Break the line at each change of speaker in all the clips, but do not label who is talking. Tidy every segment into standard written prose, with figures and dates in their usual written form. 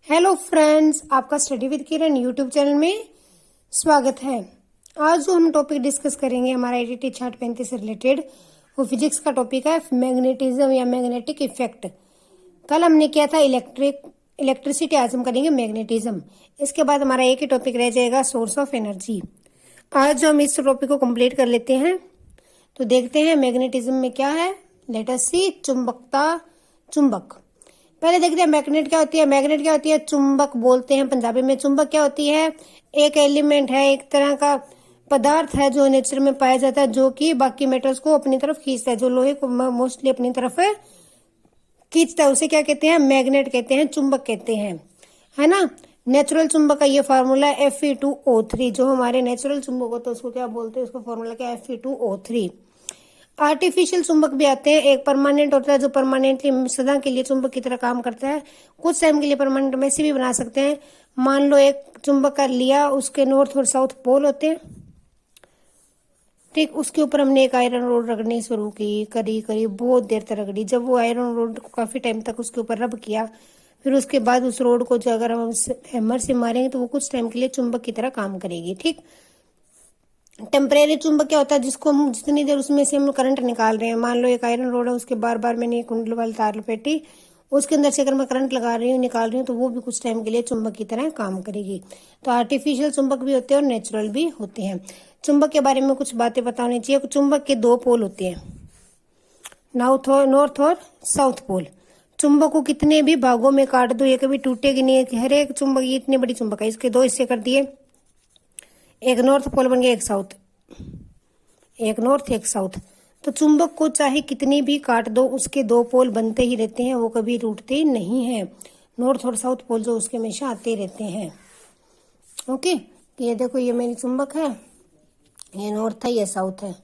Hello friends, आपका study with Kiran YouTube channel में स्वागत है। आज जो हम टॉपिक डिस्कस करेंगे हमारा एडीटी चार्ट 35 से रिलेटेड, वो फिजिक्स का टॉपिक है मैग्नेटिज्म या मैग्नेटिक इफेक्ट। कल हमने किया था इलेक्ट्रिसिटी, आज हम करेंगे मैग्नेटिज्म। इसके बाद हमारा एक ही टॉपिक रह जाएगा सोर्स ऑफ एनर्जी। आज हम इस टॉपिक को कंप्लीट कर लेते हैं। तो देखते हैं मैग्नेटिज्म में क्या है। लेट अस सी। चुंबकता, चुंबक। पहले देखते हैं मैग्नेट क्या होती है। मैग्नेट क्या होती है? चुंबक बोलते हैं पंजाबी में। चुंबक क्या होती है? एक एलिमेंट है, एक तरह का पदार्थ है जो नेचर में पाया जाता है, जो कि बाकी मेटल्स को अपनी तरफ खींचता है, जो लोहे को मोस्टली अपनी तरफ खींचता है। उसे क्या कहते हैं? मैग्नेट कहते हैं, चुंबक कहते हैं, है ना। नेचुरल चुंबक का ये फार्मूला है Fe2O3। जो हमारे नेचुरल चुंबक होता है उसको क्या बोलते हैं? उसका फार्मूला क्या है? Fe2O3। आर्टिफिशियल चुंबक भी आते हैं। एक परमानेंट होता है जो परमानेंटली सदा के लिए चुंबक की तरह काम करता है। कुछ टाइम के लिए परमानेंट वैसे भी बना सकते हैं। मान लो एक चुंबक का लिया, उसके नॉर्थ और साउथ पोल होते हैं, ठीक। उसके ऊपर हमने एक आयरन रोड रगड़नी शुरू की, करी बहुत देर तक रगड़ी। जब वो आयरन रोड को काफी टाइम तक उसके ऊपर रब किया, फिर उसके बाद उस रोड को जो अगर हम हैमर से मारेंगे तो वो कुछ टाइम के लिए चुंबक की तरह काम करेगी, ठीक। टेम्परेरी चुंबक क्या होता है? जिसको हम जितनी देर उसमें से हम करंट निकाल रहे हैं, मान लो एक आयरन रोड है, उसके बार बार मैंने एक कुंडल वाली तार लपेटी, उसके अंदर से अगर मैं करंट लगा रही हूँ, निकाल रही हूँ, तो वो भी कुछ टाइम के लिए चुंबक की तरह काम करेगी। तो आर्टिफिशियल चुंबक भी होते हैं और नेचुरल भी होते हैं। चुंबक के बारे में कुछ बातें पता होनी चाहिए। चुंबक के दो पोल होते हैं, नॉर्थ और साउथ पोल। चुंबक को कितने भी भागों में काट दो, ये कभी टूटेगी नहीं। हर एक चुंबक, ये इतनी बड़ी चुंबक है, इसके दो हिस्से कर दिए, एक नॉर्थ पोल बन गया, एक साउथ, एक नॉर्थ एक साउथ। तो चुंबक को चाहे कितनी भी काट दो, उसके दो पोल बनते ही रहते हैं, वो कभी टूटते नहीं हैं। नॉर्थ और साउथ पोल जो उसके हमेशा आते रहते हैं। ओके, ये देखो, ये मेरी चुंबक है, ये नॉर्थ है, ये साउथ है।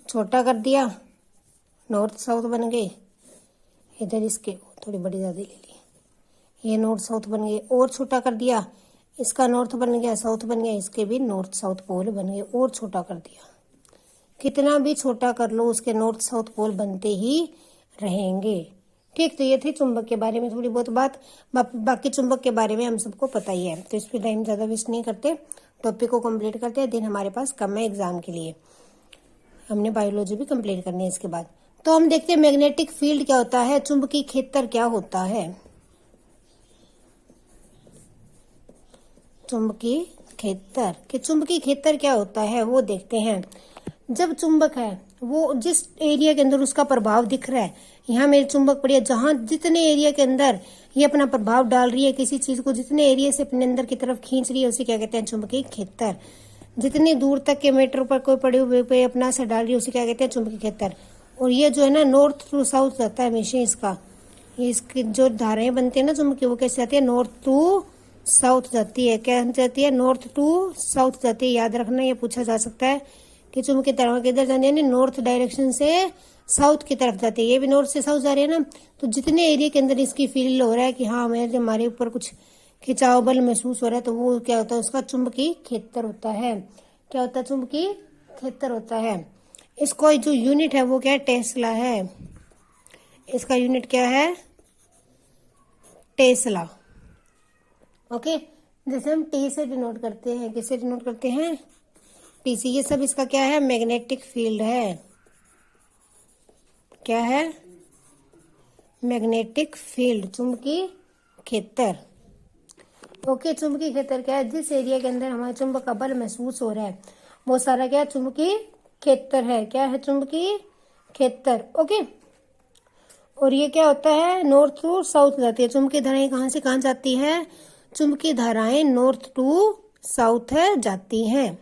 छोटा कर दिया, नॉर्थ साउथ बन गए। इधर इसके थोड़ी बड़ी ज्यादा ले ली, ये नॉर्थ साउथ बन गए। और छोटा कर दिया, इसका नॉर्थ बन गया, साउथ बन गया, इसके भी नॉर्थ साउथ पोल बन गए। और छोटा कर दिया, कितना भी छोटा कर लो, उसके नॉर्थ साउथ पोल बनते ही रहेंगे, ठीक। तो ये थे चुंबक के बारे में थोड़ी बहुत बात। बाकी चुंबक के बारे में हम सबको पता ही है, तो इस पर टाइम ज्यादा वेस्ट नहीं करते, टॉपिक को कंप्लीट करते हैं। दिन हमारे पास कम है एग्जाम के लिए, हमने बायोलॉजी भी कंप्लीट करनी है इसके बाद। तो हम देखते हैं मैग्नेटिक फील्ड क्या होता है, चुंबकीय क्षेत्र क्या होता है। चुंबकीय क्षेत्र के चुंबकीय क्षेत्र क्या होता है वो देखते हैं। जब चुंबक है, वो जिस एरिया के अंदर उसका प्रभाव दिख रहा है, यहाँ मेरी चुंबक पड़ी है, जहां जितने एरिया के अंदर ये अपना प्रभाव डाल रही है, किसी चीज को जितने एरिया से अपने अंदर की तरफ खींच रही है, उसे क्या कहते हैं? चुंबकीय क्षेत्र। जितनी दूर तक के मीटर पर कोई पड़े हुए पे अपना से डाल रही है, उसे क्या कहते हैं? चुंबकीय क्षेत्र। और ये जो है ना, नॉर्थ टू साउथ जाता है हमेशा इसका। ये इसकी जो धाराएं बनती है ना चुंबकीय, वो कैसे जाती है? नॉर्थ टू साउथ जाती है। क्या जाती है? नॉर्थ टू साउथ जाती है। याद रखना, ये पूछा जा सकता है कि चुंबकीय तरंग किधर जाती है? नॉर्थ डायरेक्शन से साउथ की तरफ जाती है। ये भी नॉर्थ से साउथ जा रही है ना। तो जितने एरिया के अंदर इसकी फील हो रहा है कि हाँ हमारे ऊपर कुछ खिंचाव बल महसूस हो रहा है, तो वो क्या होता है? उसका चुंबकीय क्षेत्र होता है। क्या होता है? चुंबकीय क्षेत्र होता है। इसको जो यूनिट है वो क्या है? टेस्ला है। इसका यूनिट क्या है? टेस्ला। ओके, जैसे हम टी से डिनोट करते हैं, किससे डिनोट करते हैं? टी से। ये सब इसका क्या है? मैग्नेटिक फील्ड है। क्या है? मैग्नेटिक फील्ड, चुंबकीय क्षेत्र। ओके, चुंबकीय क्षेत्र क्या है? जिस एरिया के अंदर हमारे चुंबक का बल महसूस हो रहा है, वो सारा क्या है? चुंबकीय क्षेत्र है। क्या है? चुंबकीय क्षेत्र। ओके, और ये क्या होता है? नॉर्थ टू साउथ जाती है। चुंबकीय धाराएं कहाँ से कहाँ जाती है? चुंबकीय धाराएं नॉर्थ टू साउथ जाती हैं।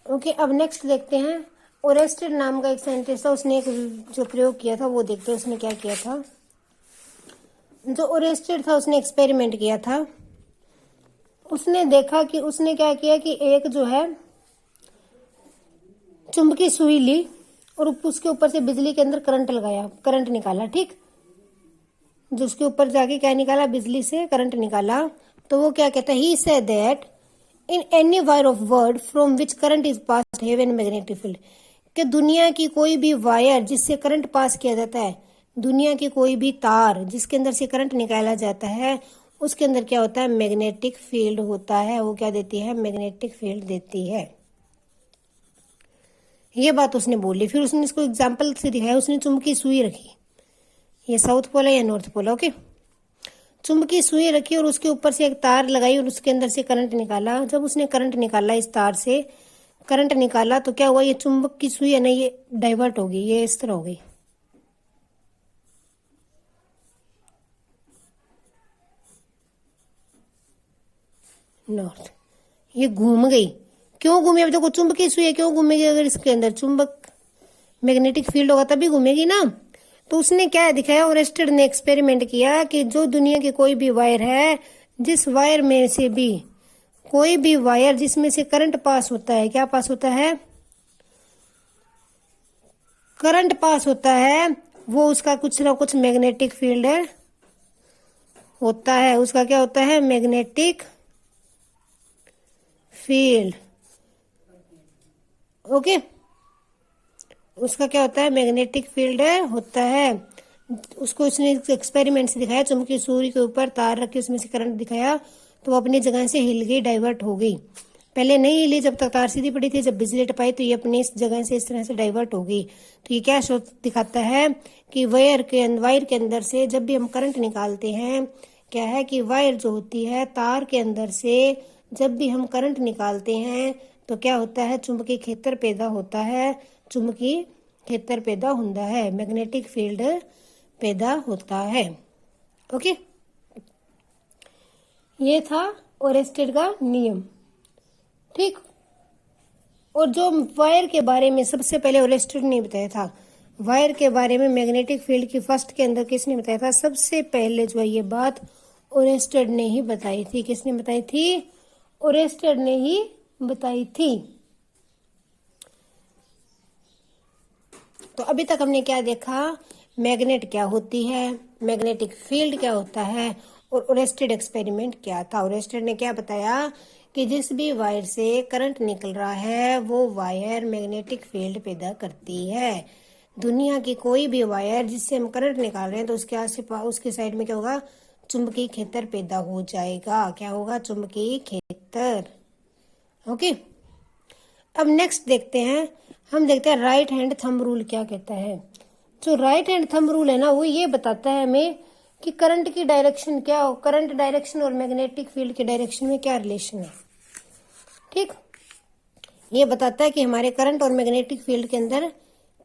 ओके, अब नेक्स्ट देखते हैं। ओरेस्टेड नाम का एक साइंटिस्ट था, उसने एक जो प्रयोग किया था वो देखते हैं। उसने क्या किया था? जो ओरेस्टेड था उसने एक्सपेरिमेंट किया था। उसने देखा कि उसने क्या किया कि एक जो है चुंबकीय सुई ली और उसके ऊपर से बिजली के अंदर करंट लगाया, करंट निकाला, ठीक। जो उसके ऊपर जाके क्या निकाला? बिजली से करंट निकाला। तो वो क्या कहता है? He said that in any wire of word from which current is passed have an magnetic field. कि दुनिया की कोई भी वायर जिससे करंट पास किया जाता है, दुनिया की कोई भी तार जिसके अंदर से करंट निकाला जाता है उसके अंदर क्या होता है, मैग्नेटिक फील्ड होता है। वो क्या देती है, मैग्नेटिक फील्ड देती है। ये बात उसने बोली। फिर उसने इसको एग्जाम्पल से दिखाया। उसने चुंबकीय सुई रखी, ये साउथ पोल है या नॉर्थ पोल है, ओके। चुंबकीय सुई रखी और उसके ऊपर से एक तार लगाई और उसके अंदर से करंट निकाला। जब उसने करंट निकाला, इस तार से करंट निकाला, तो क्या हुआ, ये चुंबक की सुई है ना, ये डाइवर्ट हो गई, ये इस तरह हो गई, नॉर्थ। ये घूम गई। क्यों घूमी, अब देखो चुंबकीय सुई है, क्यों घूमेगी, अगर इसके अंदर चुंबक मैग्नेटिक फील्ड होगा तभी घूमेगी ना। तो उसने क्या दिखाया, ओरेस्टेड ने एक्सपेरिमेंट किया कि जो दुनिया की कोई भी वायर है, जिस वायर में से भी कोई भी वायर जिसमें से करंट पास होता है, क्या पास होता है, करंट पास होता है, वो उसका कुछ ना कुछ मैग्नेटिक फील्ड होता है। उसका क्या होता है, मैग्नेटिक फील्ड, ओके। उसका क्या होता है, मैग्नेटिक फील्ड होता है। उसको उसने एक्सपेरिमेंट से दिखाया, चुंबकीय सुई के ऊपर तार रख के उसमें से करंट दिखाया, तो वो अपनी जगह से हिल गई, डाइवर्ट हो गई। पहले नहीं हिली जब तक तार सीधी पड़ी थी, जब बिजली टपाई तो ये अपनी इस जगह से इस तरह से डाइवर्ट हो गई। तो ये क्या शो दिखाता है कि वायर के अंदर से जब भी हम करंट निकालते हैं, क्या है कि वायर जो होती है, तार के अंदर से जब भी हम करंट निकालते हैं तो क्या होता है, चुंबकीय क्षेत्र पैदा होता है, चुंबकीय क्षेत्र पैदा होता है, मैग्नेटिक फील्ड पैदा होता है, ओके। ये था ओरेस्टेड का नियम, ठीक। और जो वायर के बारे में सबसे पहले ओरेस्टेड ने बताया था, वायर के बारे में मैग्नेटिक फील्ड की फर्स्ट के अंदर किसने बताया था, सबसे पहले जो है ये बात ओरेस्टेड ने ही बताई थी। किसने बताई थी, ओरेस्टेड ने ही बताई थी। तो अभी तक हमने क्या देखा, मैग्नेट क्या होती है, मैग्नेटिक फील्ड क्या होता है, और ओरेस्टेड एक्सपेरिमेंट क्या था। ओरेस्टेड ने क्या बताया कि जिस भी वायर से करंट निकल रहा है वो वायर मैग्नेटिक फील्ड पैदा करती है। दुनिया की कोई भी वायर जिससे हम करंट निकाल रहे हैं तो उसके आस पास उसके साइड में क्या होगा, चुंबकीय क्षेत्र पैदा हो जाएगा। क्या होगा, चुंबकीय क्षेत्र, ओके। अब नेक्स्ट देखते हैं, हम देखते हैं राइट हैंड थंब रूल क्या कहता है। जो राइट हैंड थंब रूल है ना, वो ये बताता है हमें कि करंट की डायरेक्शन क्या हो, करंट डायरेक्शन और मैग्नेटिक फील्ड के डायरेक्शन में क्या रिलेशन है, ठीक। ये बताता है कि हमारे करंट और मैग्नेटिक फील्ड के अंदर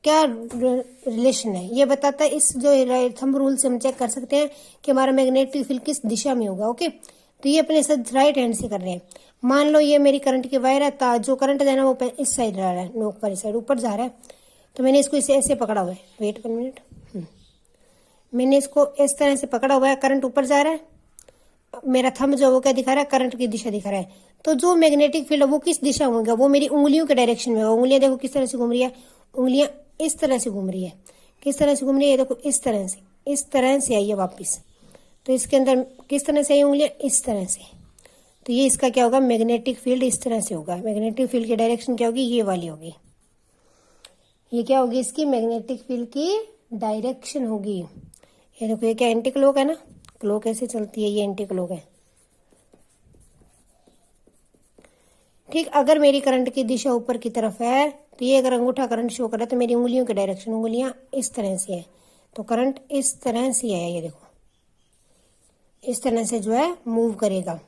क्या रिलेशन है, ये बताता है। इस जो थंब रूल से हम चेक कर सकते हैं कि हमारा मैग्नेटिक फील्ड किस दिशा में होगा, ओके। तो ये अपने साथ राइट हैंड से कर रहे हैं। मान लो ये मेरी करंट की वायर है, जो करंट देना वो इस साइड जा रहा है, नोक पर इस साइड ऊपर जा रहा है। तो मैंने इसको इसे ऐसे पकड़ा हुआ है, वेट 1 मिनट, मैंने इसको इस तरह से पकड़ा हुआ है, करंट ऊपर जा रहा है, मेरा थंब जो वो क्या दिखा रहा है, करंट की दिशा दिखा रहा है। तो जो मैग्नेटिक फील्ड है वो किस दिशा में होगा, वो मेरी उंगलियों के डायरेक्शन में होगा। उंगलियां देखो किस तरह से घूम रही है, उंगलियां इस तरह से घूम रही है, किस तरह से घूम रही है, देखो इस तरह से आई है वापिस। तो इसके अंदर किस तरह से आई उंगलियां, इस तरह से। तो ये इसका क्या होगा, मैग्नेटिक फील्ड इस तरह से होगा। मैग्नेटिक फील्ड की डायरेक्शन क्या होगी, ये वाली होगी। ये क्या होगी, इसकी मैग्नेटिक फील्ड की डायरेक्शन होगी। ये देखो, ये क्या एंटी क्लॉक है ना, क्लॉक ऐसे चलती है, ये एंटी क्लॉक है, ठीक। अगर मेरी करंट की दिशा ऊपर की तरफ है तो ये अगर अंगूठा करंट शो कर रहा है तो मेरी उंगलियों की डायरेक्शन, उंगलियां इस तरह से है, तो करंट इस तरह से है, ये देखो इस तरह से जो है मूव करेगा,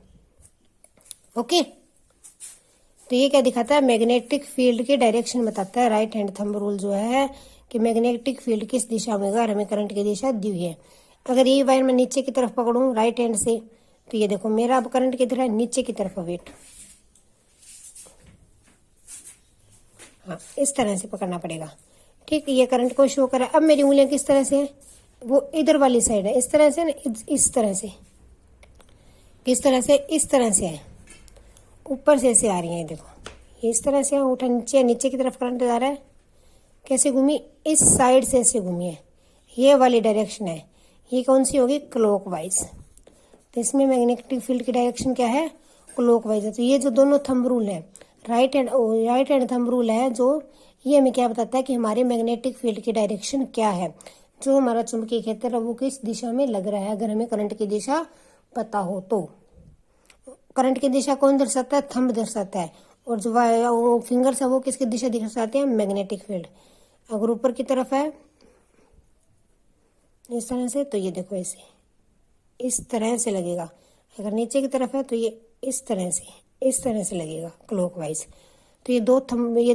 ओके। तो ये क्या दिखाता है, मैग्नेटिक फील्ड की डायरेक्शन बताता है राइट हैंड थंब रूल जो है, कि मैग्नेटिक फील्ड किस दिशा में होगा और हमें करंट की दिशा दी हुई है। अगर ये वायर मैं नीचे की तरफ पकड़ूं राइट हैंड से, तो ये देखो मेरा अब करंट किधर है, नीचे की तरफ, वेट, हाँ इस तरह से पकड़ना पड़ेगा, ठीक। ये करंट को शो करा। अब मेरी उंगलियां किस तरह से है, वो इधर वाली साइड है, इस तरह से ना, इस तरह से, किस तरह से, इस तरह से है, ऊपर से ऐसे आ रही है, देखो ये इस तरह से उठा, नीचे नीचे की तरफ करंट जा रहा है, कैसे घूमी, इस साइड से ऐसे घूमी है, ये वाली डायरेक्शन है। ये कौन सी होगी, क्लॉकवाइज। तो इसमें मैग्नेटिक फील्ड की डायरेक्शन क्या है, क्लॉकवाइज है। तो ये जो दोनों थंब रूल है, राइट हैंड थंब रूल है जो, ये हमें क्या बताता है कि हमारे मैग्नेटिक फील्ड की डायरेक्शन क्या है। जो हमारा चुंबकीय क्षेत्र है वो किस दिशा में लग रहा है, अगर हमें करंट की दिशा पता हो तो। करंट की दिशा कौन दर्शाता है? थंब दर्शाता है। और जो वो फिंगर्स है वो किसकी दिशा दर्शाते हैं? Magnetic field. अगर ऊपर की तरफ है इस तरह से, तो ये देखो ऐसे इस तरह से लगेगा। अगर नीचे की तरफ है तो ये इस तरह से लगेगा क्लॉकवाइज। तो ये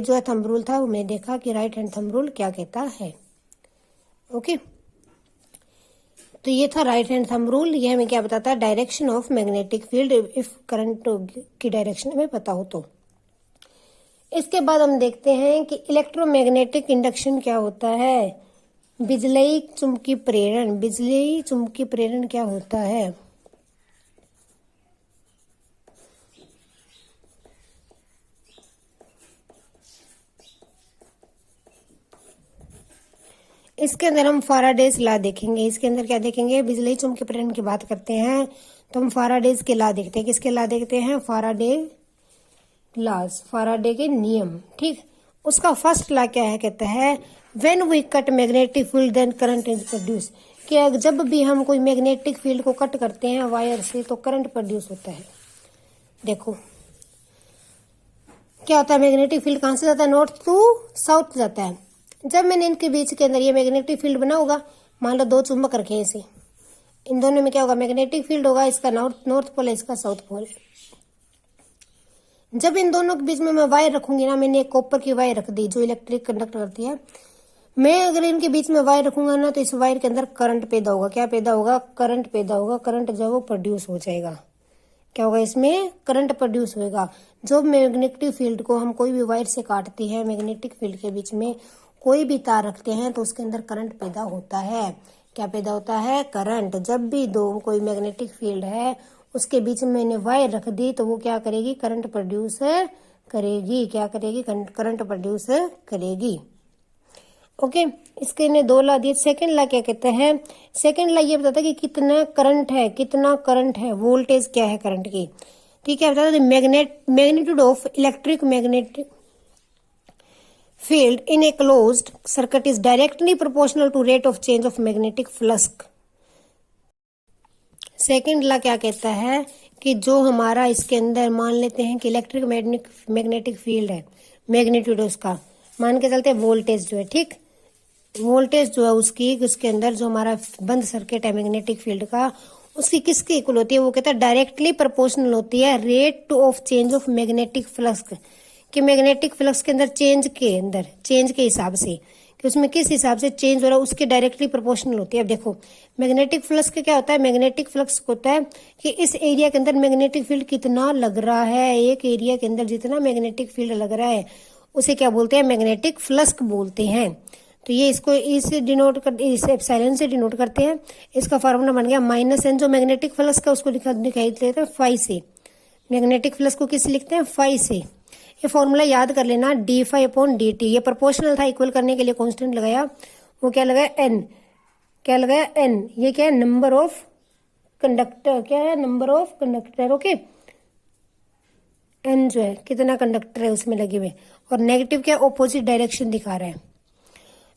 जो है थंब रूल था, वो मैंने देखा कि राइट हैंड थंब रूल क्या कहता है। ओके, तो ये था राइट हैंड थंब रूल। ये हमें क्या बताता है? Direction of magnetic field, if current की डायरेक्शन हमें पता हो तो। इसके बाद हम देखते हैं कि इलेक्ट्रोमैग्नेटिक इंडक्शन क्या होता है। बिजलई चुंबकीय प्रेरण क्या होता है? इसके अंदर हम फाराडेज लॉ देखेंगे। इसके अंदर क्या देखेंगे? बिजलई चुंबकीय प्रेरण की बात करते हैं तो हम फाराडेज के लॉ देखते हैं। किसके लॉ देखते हैं? फाराडे के नियम। ठीक, उसका फर्स्ट लॉ क्या है? कहता है when we cut magnetic field then current is produce. कि जब भी हम कोई मैग्नेटिक फील्ड को कट करते हैं वायर से तो करंट प्रोड्यूस होता है। देखो क्या होता है, मैग्नेटिक फील्ड कहां से जाता है? नॉर्थ टू साउथ जाता है। जब मैंने इनके बीच के अंदर ये मैग्नेटिक फील्ड बना होगा, मान लो दो चुंबक रखे हैं इसे, इन दोनों में क्या होगा? मैग्नेटिक फील्ड होगा। इसका नॉर्थ पोल है, इसका साउथ पोल है। जब इन दोनों के बीच में मैं वायर रखूंगी ना, मैंने एक कॉपर की वायर रख दी जो इलेक्ट्रिक कंडक्ट करती है। मैं अगर इनके बीच में वायर रखूंगा ना, तो इस वायर के अंदर करंट पैदा होगा। क्या पैदा होगा? करंट पैदा होगा। करंट जो वो प्रोड्यूस हो जाएगा। क्या होगा? इसमें करंट प्रोड्यूस होगा। जो मैग्नेटिक फील्ड को हम कोई भी वायर से काटते हैं, मैग्नेटिक फील्ड के बीच में कोई भी तार रखते हैं तो उसके अंदर करंट पैदा होता है। क्या पैदा होता है? करंट। जब भी कोई मैग्नेटिक फील्ड है उसके बीच में मैंने वायर रख दी तो वो क्या करेगी? करंट प्रोड्यूस करेगी। क्या करेगी? करंट प्रोड्यूस करेगी। ओके, इसके ने दो लॉ दिए। सेकंड लॉ क्या कहते हैं? सेकंड लॉ ये बताता है कि कितना करंट है, वोल्टेज क्या है करंट की। ठीक है, बताता है magnitude of electric magnetic field in a closed circuit is directly proportional to rate of change of magnetic flux। Second law क्या कहता है कि जो हमारा इसके अंदर मान लेते हैं कि इलेक्ट्रिक मैग्नेटिक फील्ड है, मैग्नीट्यूड उसका मान के चलते वोल्टेज जो है, ठीक, वोल्टेज जो है उसके अंदर जो हमारा बंद सर्किट है मैग्नेटिक फील्ड का, उसकी किसके इक्वल होती है? वो कहता है डायरेक्टली प्रोपोर्शनल होती है rate of change of magnetic flux, कि मैग्नेटिक फ्लक्स के अंदर चेंज के हिसाब से, कि उसमें किस हिसाब से चेंज हो रहा है उसके डायरेक्टली प्रोपोर्शनल होती है। अब देखो मैग्नेटिक फ्लक्स का क्या होता है? मैग्नेटिक फ्लक्स होता है कि इस एरिया के अंदर मैग्नेटिक फील्ड कितना लग रहा है, एक एरिया के अंदर जितना मैग्नेटिक फील्ड लग रहा है उसे क्या बोलते हैं? मैग्नेटिक फ्लक्स बोलते हैं। तो ये इस एप्सिलॉन से डिनोट करते हैं। इसका फॉर्मूला बन गया -n, जो मैग्नेटिक फ्लक्स का उसको दिखाई देते हैं फाई से। मैग्नेटिक फ्लक्स को किस लिखते हैं? फाई से। ये फॉर्मूला याद कर लेना, d∅/dt। ये प्रोपोर्शनल था, इक्वल करने के लिए कांस्टेंट लगाया, वो क्या लगाया? n। क्या लगाया? n। ये क्या है? Number of conductor. क्या है? Number of conductor. Okay, n जो है कितना कंडक्टर है उसमें लगे हुए, और नेगेटिव क्या? ऑपोजिट डायरेक्शन दिखा रहा है।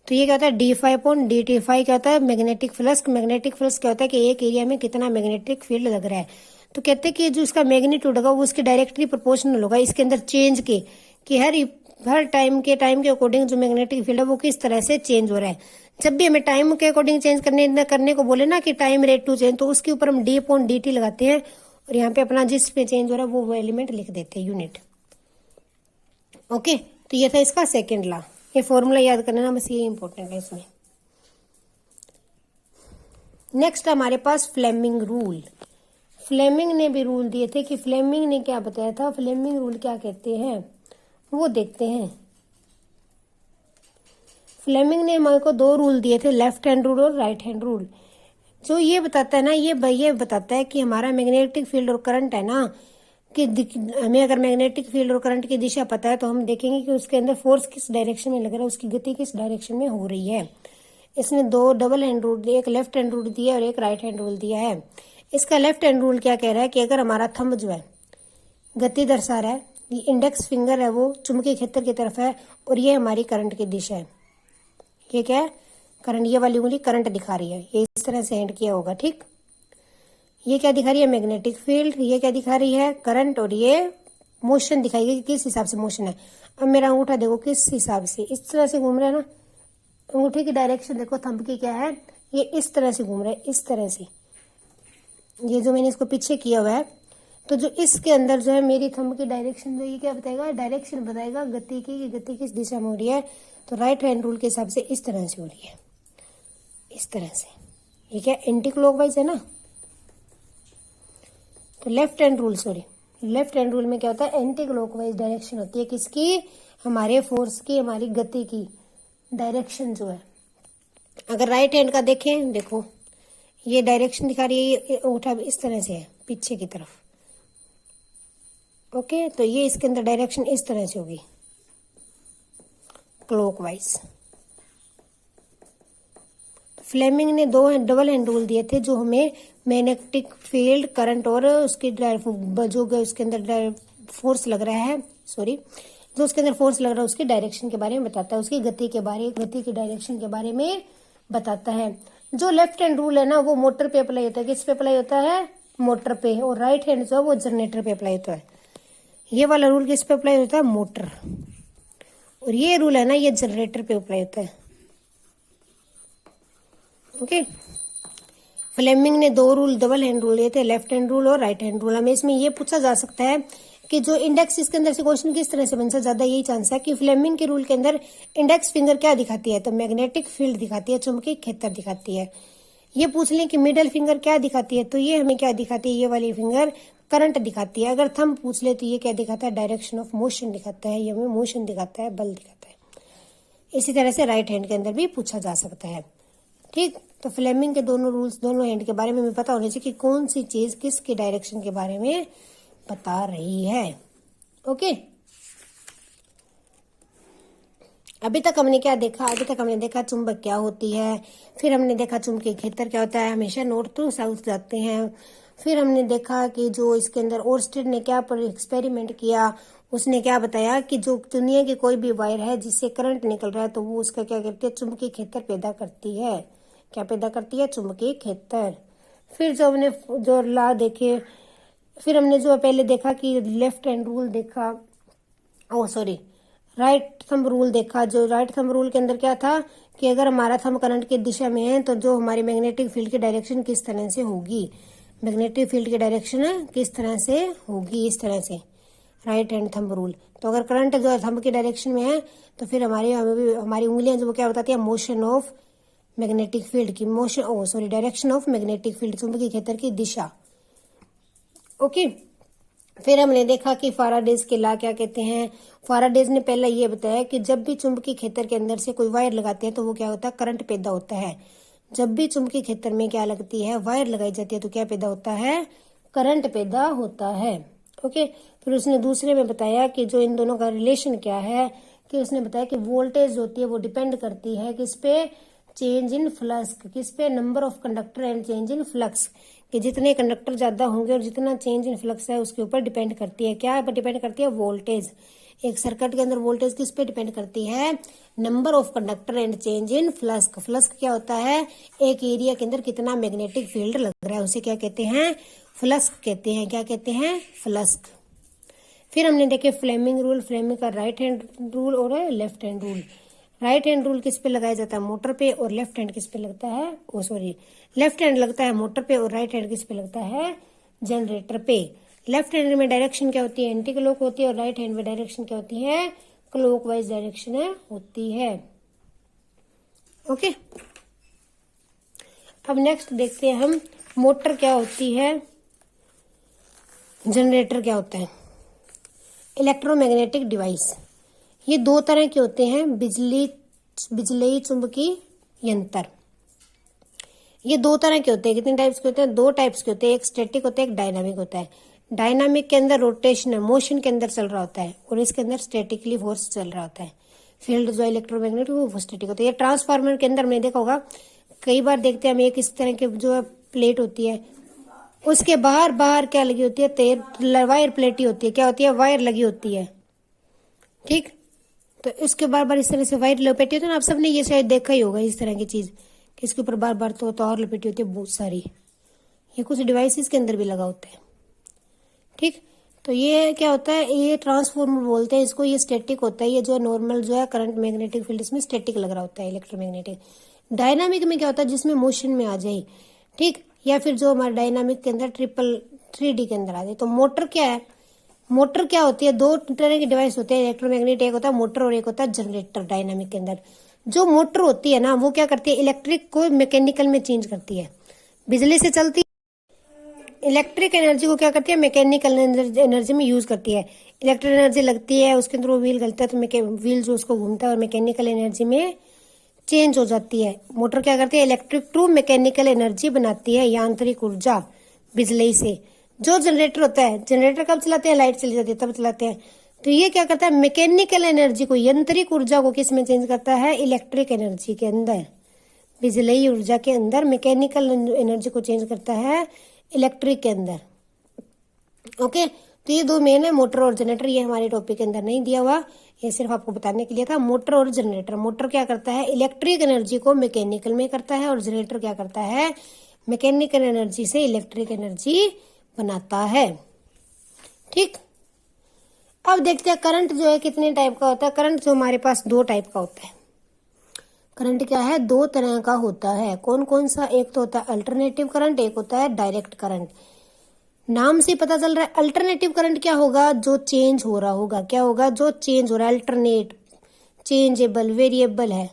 तो ये क्या होता है? d∅/dt। फाई क्या होता है? Magnetic flux. मैग्नेटिक फ्लक्स क्या होता है? कि एक एरिया में कितना मैग्नेटिक फील्ड लग रहा है। तो कहते हैं कि जो इसका मैग्नीट्यूड होगा वो उसके डायरेक्टली प्रोपोर्शनल होगा इसके अंदर चेंज के, कि हर टाइम के अकॉर्डिंग जो मैग्नेटिक फील्ड है वो किस तरह से चेंज हो रहा है। जब भी हमें टाइम के अकॉर्डिंग चेंज करने को बोले ना कि टाइम रेट टू चेंज, तो उसके ऊपर हम d/dt लगाते हैं और यहाँ पे अपना जिस पे चेंज हो रहा है वो एलिमेंट लिख देते हैं, यूनिट। ओके, तो ये था इसका सेकेंड लॉ। ये फॉर्मूला याद करना ना, बस ये इंपॉर्टेंट है इसमें। नेक्स्ट हमारे पास फ्लेमिंग रूल। फ्लेमिंग ने भी रूल दिए थे, कि फ्लेमिंग ने क्या बताया था, फ्लेमिंग रूल क्या कहते हैं वो देखते हैं। फ्लेमिंग ने हमारे को दो रूल दिए थे, लेफ्ट हैंड रूल और राइट हैंड रूल। जो ये बताता है ना, ये बताता है कि हमारा मैग्नेटिक फील्ड और करंट है ना, कि हमें अगर मैग्नेटिक फील्ड और करंट की दिशा पता है तो हम देखेंगे कि उसके अंदर फोर्स किस डायरेक्शन में लग रहा है, उसकी गति किस डायरेक्शन में हो रही है। इसने दो डबल हैंड रूल दिए, एक लेफ्ट हैंड रूल दिया और एक राइट हैंड रूल दिया है। इसका लेफ्ट हैंड रूल क्या कह रहा है कि अगर हमारा थंब जो है गति दर्शा रहा है, ये इंडेक्स फिंगर है वो चुंबकीय क्षेत्र की तरफ है, और ये हमारी करंट की दिशा है। ये क्या है? करंट, ये वाली उंगली करंट दिखा रही है, ये इस तरह से एंड किया होगा, ठीक। ये क्या दिखा रही है, मैग्नेटिक फील्ड, ये क्या दिखा रही है, करंट, और ये मोशन दिखाएगी कि किस हिसाब से मोशन है। अब मेरा अंगूठा देखो किस हिसाब से, इस तरह से घूम रहा है ना, अंगूठे की डायरेक्शन देखो, थंब की क्या है, ये इस तरह से घूम रहा है, इस तरह से। ये जो मैंने इसको पीछे किया हुआ है, तो जो इसके अंदर जो है मेरी थंब की डायरेक्शन, जो ये क्या बताएगा, डायरेक्शन बताएगा गति की, कि गति किस दिशा में हो रही है। तो राइट हैंड रूल के हिसाब से इस तरह से हो रही है, इस तरह से। ये क्या एंटी क्लॉकवाइज है ना। तो left hand rule, sorry, left hand rule में क्या होता है, एंटी क्लॉकवाइज डायरेक्शन होती है, किसकी, हमारे फोर्स की, हमारी गति की डायरेक्शन जो है। अगर राइट हैंड का देखें, देखो ये डायरेक्शन दिखा रही है, ये अंगूठा इस तरह से है पीछे की तरफ, ओके। तो ये इसके अंदर डायरेक्शन इस तरह से होगी, क्लॉकवाइज। फ्लेमिंग ने दो डबल हैंड रूल दिए थे, जो हमें मैग्नेटिक फील्ड, करंट और उसकी जो उसके अंदर फोर्स लग रहा है, सॉरी, जो उसके अंदर फोर्स लग रहा है उसकी डायरेक्शन के बारे में बताता है, उसकी गति के बारे, गति की डायरेक्शन के बारे में बताता है। जो लेफ्ट हैंड रूल है ना, वो मोटर पे अप्लाई होता है, किस पे अप्लाई होता है, मोटर पे। और राइट हैंड जो है वो जनरेटर पे अप्लाई होता है। ये वाला रूल किस पे अप्लाई होता है, मोटर। और ये रूल है ना, ये जनरेटर पे अप्लाई होता है, ओके। फ्लेमिंग ने दो रूल, डबल हैंड रूल दिए थे, लेफ्ट हैंड रूल और राइट हैंड रूल। हमें इसमें ये पूछा जा सकता है कि जो इंडेक्स, इसके अंदर से क्वेश्चन किस तरह से बन सकता है, ज्यादा यही चांस है कि फ्लेमिंग के रूल के अंदर इंडेक्स फिंगर क्या दिखाती है, तो मैग्नेटिक फील्ड दिखाती है, चुंबकीय क्षेत्र दिखाती है। ये पूछ लें कि मिडिल फिंगर क्या दिखाती है, तो ये हमें क्या दिखाती है, ये वाली फिंगर करंट दिखाती है। अगर थंब पूछ ले तो ये क्या दिखाता है, डायरेक्शन ऑफ मोशन दिखाता है, ये हमें मोशन दिखाता है, बल दिखाता है। इसी तरह से राइट हैंड के अंदर भी पूछा जा सकता है, ठीक। तो फ्लेमिंग के दोनों रूल्स, दोनों हैंड के बारे में हमें पता होना चाहिए कि कौन सी चीज किसकी डायरेक्शन के बारे में बता रही है, ओके। अभी तक हमने क्या देखा, अभी तक हमने देखा चुंबक क्या होती है, फिर हमने देखा चुंबकीय क्षेत्र क्या होता है, हमेशा नॉर्थ टू साउथ जाते हैं। फिर हमने देखा कि जो इसके अंदर ओर्स्टेड ने क्या पर एक्सपेरिमेंट किया, उसने क्या बताया कि जो दुनिया की कोई भी वायर है जिससे करंट निकल रहा है, तो वो उसका क्या करती है, चुंबकीय क्षेत्र पैदा करती है। क्या पैदा करती है, चुंबकीय क्षेत्र। फिर जो हमने जो लॉ देखे, फिर हमने जो पहले देखा कि लेफ्ट हैंड रूल देखा, ओ सॉरी, राइट थंब रूल देखा। जो राइट थंब रूल के अंदर क्या था कि अगर हमारा थंब करंट की दिशा में है, तो जो हमारी मैग्नेटिक फील्ड की डायरेक्शन किस तरह से होगी, मैग्नेटिक फील्ड की डायरेक्शन किस तरह से होगी, इस तरह से, राइट हैंड थंब रूल। तो अगर करंट जो है थंब की डायरेक्शन में है, तो फिर हमारी उंगलियां जो क्या बताती है, मोशन ऑफ मैग्नेटिक फील्ड की, motion, oh sorry, direction of magnetic field, चुंबकीय क्षेत्र की दिशा, ओके। फिर हमने देखा कि फाराडेज के लॉ क्या कहते हैं। फाराडेज ने पहला ये बताया कि जब भी चुंबकीय क्षेत्र के अंदर से कोई वायर लगाते हैं, तो वो क्या होता है, करंट पैदा होता है। जब भी चुंबकीय क्षेत्र में क्या लगती है, वायर लगाई जाती है, तो क्या पैदा होता है, करंट पैदा होता है, ओके। फिर उसने दूसरे में बताया कि जो इन दोनों का रिलेशन क्या है, कि उसने बताया कि वोल्टेज होती है वो डिपेंड करती है किस पे, चेंज इन फ्लक्स, किस पे, number of conductor and change in flux, कि जितने कंडक्टर ज्यादा होंगे और जितना चेंज इन फ्लक्स है उसके ऊपर डिपेंड करती है। क्या पर डिपेंड करती है, वोल्टेज। एक सर्किट के अंदर वोल्टेज किस पे डिपेंड करती है, number of conductor and change in flux. Flux क्या होता है, एक एरिया के अंदर कितना मैग्नेटिक फील्ड लग रहा है, उसे क्या कहते हैं, फ्लक्स कहते हैं। क्या कहते हैं, फ्लक्स। फिर हमने देखे फ्लेमिंग रूल, फ्लेमिंग का राइट हैंड रूल और left hand rule. Right hand rule किस पे लगाया जाता है, मोटर पे, और लेफ्ट हैंड किस पे लगता है, ओ सॉरी, लेफ्ट हैंड लगता है मोटर पे और राइट हैंड किस पे लगता है, जनरेटर पे। लेफ्ट हैंड में डायरेक्शन क्या होती है, एंटी क्लॉक होती है, और राइट हैंड में डायरेक्शन क्या होती है, क्लॉकवाइज डायरेक्शन होती है, ओके। अब नेक्स्ट देखते हैं हम, मोटर क्या होती है, जनरेटर क्या होता है। इलेक्ट्रोमैग्नेटिक डिवाइस, ये दो तरह के होते हैं, बिजली चुंबकीय यंत्र। ये दो तरह के होते हैं, कितने टाइप्स के होते हैं, दो टाइप्स के होते हैं, एक स्टैटिक होता है, एक डायनामिक होता है। डायनामिक के अंदर रोटेशन, मोशन के अंदर चल रहा होता है, और इसके अंदर स्टैटिकली फोर्स चल रहा होता है। फील्ड जो इलेक्ट्रोमैग्नेटिक वो स्टैटिक होता है। ये ट्रांसफार्मर के अंदर हमने देखा होगा, कई बार देखते हैं हम, एक इस तरह के जो प्लेट होती है, उसके बाहर बाहर क्या लगी होती है, वायर प्लेट ही होती है, क्या होती है, वायर लगी होती है, ठीक। तो इसके बार बार इस तरह से वायर लपेटी होती है ना, आप सबने ये शायद देखा ही होगा इस तरह की चीज कि इसके ऊपर बार बार तो और लपेटी होती है बहुत सारी। ये कुछ डिवाइसेस के अंदर भी लगा होता है। ठीक, तो ये क्या होता है, ये ट्रांसफॉर्मर बोलते हैं इसको। ये स्टैटिक होता है, ये जो नॉर्मल जो है करंट मैग्नेटिक फील्ड इसमें स्टैटिक लग रहा होता है, इलेक्ट्रोमैग्नेटिक। डायनामिक में क्या होता है, जिसमें मोशन में आ जाए, ठीक, या फिर जो हमारे डायनामिक के अंदर 3D के अंदर आ जाए। तो मोटर क्या है, मोटर क्या होती है, दो तरह के डिवाइस होते हैं इलेक्ट्रोमैग्नेट, एक होता है मोटर और एक होता है जनरेटर। डायनामिक के अंदर जो मोटर होती है ना, वो क्या करती है, इलेक्ट्रिक को मैकेनिकल में चेंज करती है। बिजली से चलती इलेक्ट्रिक एनर्जी को क्या करती है, मैकेनिकल एनर्जी में यूज करती है। इलेक्ट्रिक एनर्जी लगती है, उसके अंदर वो व्हील गलता है तो व्हील जो उसको घूमता है और मैकेनिकल एनर्जी में चेंज हो जाती है। मोटर क्या करती है, इलेक्ट्रिक टू मैकेनिकल एनर्जी बनाती है, यांत्रिक ऊर्जा बिजली से। जो जनरेटर होता है, जनरेटर कब चलाते हैं, लाइट चली जाती है तब चलाते हैं। तो ये क्या करता है, मैकेनिकल एनर्जी को, यांत्रिक ऊर्जा को किस में चेंज करता है, इलेक्ट्रिक एनर्जी के अंदर। बिजली ऊर्जा के अंदर मैकेनिकल एनर्जी को चेंज करता है इलेक्ट्रिक के अंदर। ओके, तो ये दो मेन है, मोटर और जनरेटर। ये हमारे टॉपिक के अंदर नहीं दिया हुआ, ये सिर्फ आपको बताने के लिए था। मोटर और जनरेटर, मोटर क्या करता है, इलेक्ट्रिक एनर्जी को मैकेनिकल में करता है, और जनरेटर क्या करता है, मैकेनिकल एनर्जी से इलेक्ट्रिक एनर्जी बनाता है। ठीक, अब देखते हैं करंट जो है कितने टाइप का होता है। करंट जो हमारे पास 2 टाइप का होता है। करंट क्या है, 2 तरह का होता है। कौन कौन सा, एक तो होता है अल्टरनेटिव करंट, एक होता है डायरेक्ट करंट। नाम से पता चल रहा है अल्टरनेटिव करंट क्या होगा, जो चेंज हो रहा होगा। क्या होगा, जो चेंज हो रहा है, अल्टरनेट, चेंजेबल, वेरिएबल है।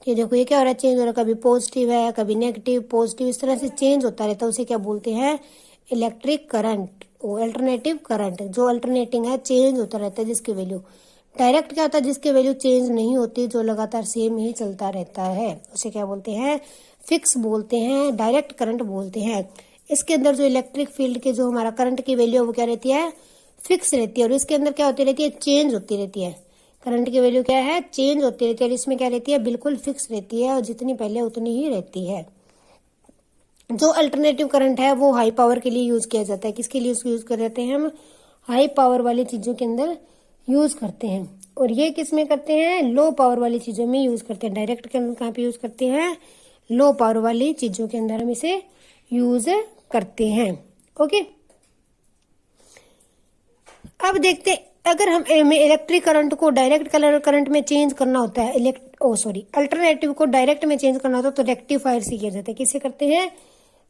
ये देखो ये क्या हो रहा है, चेंज हो रहा है, कभी पॉजिटिव है कभी नेगेटिव, पॉजिटिव, इस तरह से चेंज होता रहता है। उसे क्या बोलते हैं, इलेक्ट्रिक करंट। वो अल्टरनेटिव करंट जो अल्टरनेटिंग है, चेंज होता रहता है जिसकी वैल्यू। डायरेक्ट क्या होता है, जिसकी वैल्यू चेंज नहीं होती, जो लगातार सेम ही चलता रहता है, उसे क्या बोलते हैं, फिक्स बोलते हैं, डायरेक्ट करंट बोलते हैं। इसके अंदर जो इलेक्ट्रिक फील्ड के जो हमारा करंट की वैल्यू है वो क्या रहती है, फिक्स रहती है। और इसके अंदर क्या होती रहती है, चेंज होती रहती है। करंट की वैल्यू क्या है, चेंज होती रहती है। और इसमें क्या रहती है, बिल्कुल फिक्स रहती है, और जितनी पहले उतनी ही रहती है। जो अल्टरनेटिव करंट है वो हाई पावर के लिए यूज किया जाता है। किसके लिए यूज करते हैं, हम हाई पावर वाली चीजों के अंदर यूज करते हैं। और ये किस में करते हैं, लो पावर वाली चीजों में यूज करते हैं। डायरेक्ट के अंदर कहाँ पे यूज करते हैं, लो पावर वाली चीजों के अंदर हम इसे यूज करते हैं। ओके, अब देखते अगर हम इलेक्ट्रिक करंट को डायरेक्ट करंट में चेंज करना होता है, अल्टरनेटिव को डायरेक्ट में चेंज करना होता है तो रेक्टिफायर से किया जाता है। किससे करते हैं,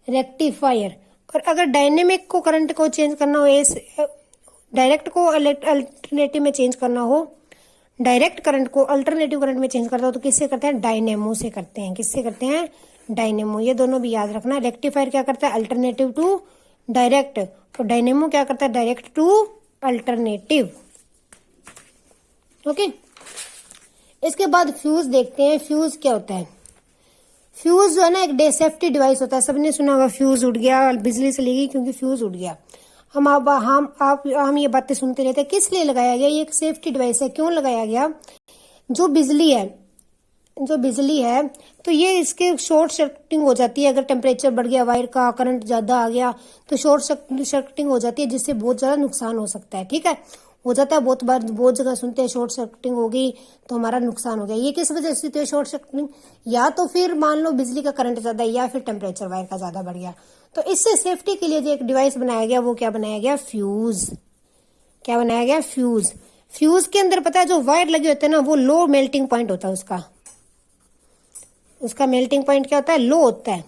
रेक्टिफायर। और अगर डायनेमिक को करंट को चेंज करना हो, डायरेक्ट को अल्टरनेटिव में चेंज करना हो, डायरेक्ट करंट को अल्टरनेटिव करंट में चेंज करना हो तो किससे करते हैं, डायनेमो से करते हैं। किससे करते हैं, डायनेमो। ये दोनों भी याद रखना। रेक्टिफायर क्या करता है, अल्टरनेटिव टू डायरेक्ट, तो डायनेमो क्या करता है, डायरेक्ट टू अल्टरनेटिव। ओके, इसके बाद फ्यूज देखते हैं। फ्यूज क्या होता है, फ्यूज जो है ना एक सेफ्टी डिवाइस होता है। सबने सुना होगा फ्यूज उड़ गया, बिजली चली गई क्योंकि फ्यूज उड़ गया। हम ये बातें सुनते रहते हैं। किस लिए लगाया गया, ये एक सेफ्टी डिवाइस है। क्यों लगाया गया, जो बिजली है तो ये इसके शॉर्ट सर्किटिंग हो जाती है। अगर टेम्परेचर बढ़ गया, वायर का करंट ज्यादा आ गया तो शॉर्ट सर्किटिंग हो जाती है, जिससे बहुत ज्यादा नुकसान हो सकता है। ठीक है, हो जाता है बहुत बार, बहुत जगह सुनते हैं शॉर्ट सर्किटिंग होगी तो हमारा नुकसान हो गया। ये किस वजह से होती है शॉर्ट सर्किटिंग, या तो फिर मान लो बिजली का करंट ज्यादा, या फिर टेम्परेचर वायर का ज्यादा बढ़ गया। तो इससे सेफ्टी के लिए जो एक डिवाइस बनाया गया वो क्या बनाया गया, फ्यूज। क्या बनाया गया, फ्यूज। फ्यूज के अंदर पता है जो वायर लगे होते हैं ना, वो लो मेल्टिंग पॉइंट होता है उसका मेल्टिंग पॉइंट क्या होता है, लो होता है।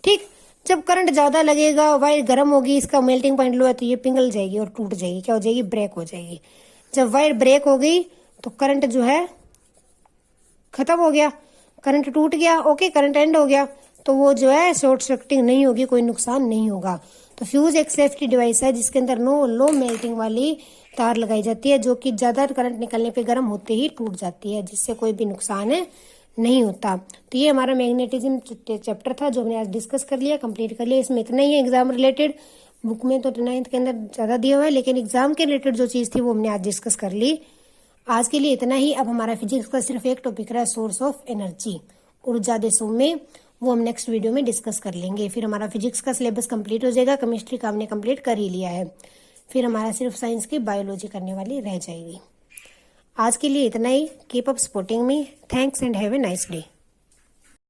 ठीक, जब करंट ज्यादा लगेगा, वायर गर्म होगी, इसका मेल्टिंग पॉइंट लो है तो ये पिघल जाएगी और टूट जाएगी। क्या हो जाएगी, ब्रेक हो जाएगी। जब वायर ब्रेक हो गई तो करंट जो है खत्म हो गया, करंट टूट गया। ओके, करंट एंड हो गया तो वो जो है शॉर्ट सर्किटिंग नहीं होगी, कोई नुकसान नहीं होगा। तो फ्यूज एक सेफ्टी डिवाइस है जिसके अंदर लो मेल्टिंग वाली तार लगाई जाती है, जो कि ज्यादा करंट निकलने पे गर्म होते ही टूट जाती है, जिससे कोई भी नुकसान नहीं होता। तो ये हमारा मैग्नेटिज्म चैप्टर था जो हमने आज डिस्कस कर लिया, कंप्लीट कर लिया। इसमें इतना ही है एग्जाम रिलेटेड। बुक में तो 9th के अंदर ज्यादा दिया हुआ है, लेकिन एग्जाम के रिलेटेड जो चीज थी वो हमने आज डिस्कस कर ली। आज के लिए इतना ही। अब हमारा फिजिक्स का सिर्फ एक टॉपिक रहा है, सोर्स ऑफ एनर्जी, ऊर्जा देशों में। वो हम नेक्स्ट वीडियो में डिस्कस कर लेंगे। फिर हमारा फिजिक्स का सिलेबस कंप्लीट हो जाएगा। केमिस्ट्री का हमने कंप्लीट कर ही लिया है। फिर हमारा सिर्फ साइंस की बायोलॉजी करने वाली रह जाएगी। आज के लिए इतना ही। Keep up supporting me. Thanks and have a nice day.